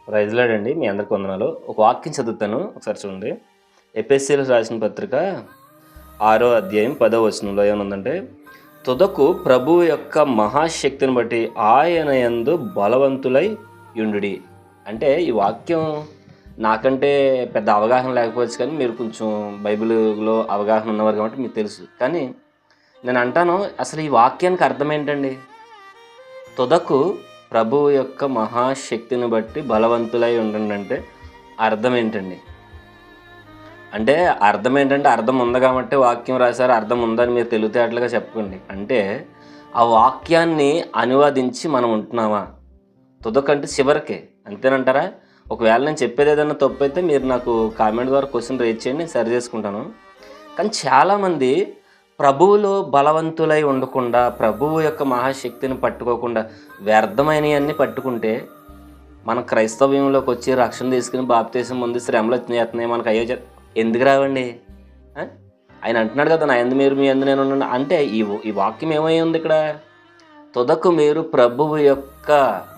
Praise lord అండి. మీ అందరికి వందనాలు. ఒక వాక్యం చదువుతాను, ఒకసారి చూడండి. ఎఫెసీయులకు రాసిన పత్రిక 6వ అధ్యాయం 10వ వచనంలో ఏమనుందంటే, తుదకు ప్రభువు యొక్క మహాశక్తిని బట్టి ఆయన యందు బలవంతులై యుండుడి. అంటే ఈ వాక్యం నాకంటే పెద్ద అవగాహన లేకపోవచ్చు, కానీ మీరు కొంచెం బైబిల్లో అవగాహన ఉన్నవారు కాబట్టి మీకు తెలుసు. కానీ నేను అంటాను, అసలు ఈ వాక్యానికి అర్థం ఏంటండి? తుదకు ప్రభువు యొక్క మహాశక్తిని బట్టి బలవంతులై ఉండండి అంటే అర్థం ఏంటండి? అంటే అర్థం ఏంటంటే, అర్థం ఉంది కాబట్టి వాక్యం రాశారు, అర్థం ఉందని మీరు తెలివితేటలుగా చెప్పండి. అంటే ఆ వాక్యాన్ని అనువాదించి మనం ఉంటున్నామా? తుదకంటే చివరికే, అంతేనంటారా? ఒకవేళ నేను చెప్పేది ఏదైనా తప్పు అయితే మీరు నాకు కామెంట్ ద్వారా క్వశ్చన్ రేజ్ చేయండి, నేను సరి చేసుకుంటాను. కానీ చాలామంది ప్రభువులో బలవంతులై ఉండకుండా, ప్రభువు యొక్క మహాశక్తిని పట్టుకోకుండా వ్యర్థమైనవన్నీ పట్టుకుంటే, మన క్రైస్తవ్యంలోకి వచ్చి రక్షణ తీసుకుని బాప్తీసం ముందు శ్రమలు వచ్చినాయి మనకు అయ్యో ఎందుకు రావండి? ఆయన అంటున్నాడు కదా, నా యందు మీరు మీ యందు నేను ఉన్నాను అంటే ఈ వాక్యం ఏమై ఉంది ఇక్కడ? తుదకు మీరు ప్రభువు యొక్క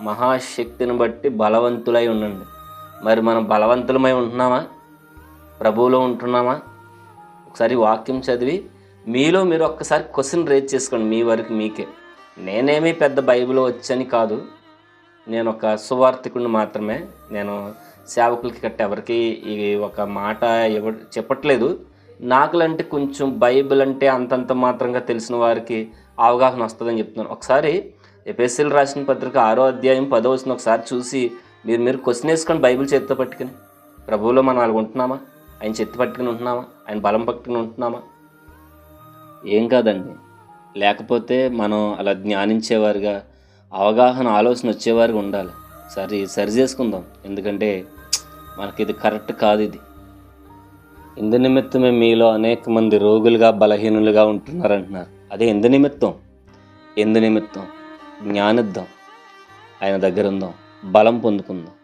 మహాశక్తిని బట్టి బలవంతులై ఉండండి. మరి మనం బలవంతులమై ఉంటున్నామా? ప్రభువులో ఉంటున్నామా? ఒకసారి వాక్యం చదివి మీలో మీరు ఒక్కసారి క్వశ్చన్ రేజ్ చేసుకోండి, మీ వరకు మీకే. నేనేమీ పెద్ద బైబిల్ వచ్చని కాదు, నేను ఒక సువార్థికుడిని మాత్రమే. నేను సేవకులకి గట్ట ఎవరికి ఈ ఒక మాట చెప్పట్లేదు. నాకులంటే కొంచెం బైబిల్ అంటే అంతంత మాత్రంగా తెలిసిన వారికి అవగాహన వస్తుందని చెప్తున్నాను. ఒకసారి ఎఫెసీయులకు రాసిన పత్రిక 6వ అధ్యాయం 10వ వచనం ఒకసారి చూసి మీరు క్వశ్చన్ వేసుకోండి. బైబిల్ చేతితో పట్టుకుని ప్రభువులో మనం అలాగ ఉంటున్నామా? ఆయన చేతి పట్టుకుని ఉంటున్నామా? ఆయన బలం పట్టుకుని ఉంటున్నామా? ఏం కాదండి. లేకపోతే మనం అలా జ్ఞానించేవారుగా, అవగాహన ఆలోచన వచ్చేవారుగా ఉండాలి. సరి చేసుకుందాం, ఎందుకంటే మనకి ఇది కరెక్ట్ కాదు. ఇది ఇందు నిమిత్తమే మీలో అనేక మంది రోగులుగా బలహీనులుగా ఉంటున్నారంటున్నారు. అదే ఎందు నిమిత్తం జ్ఞానిద్దాం, ఆయన దగ్గర ఉందాం, బలం పొందుకుందాం.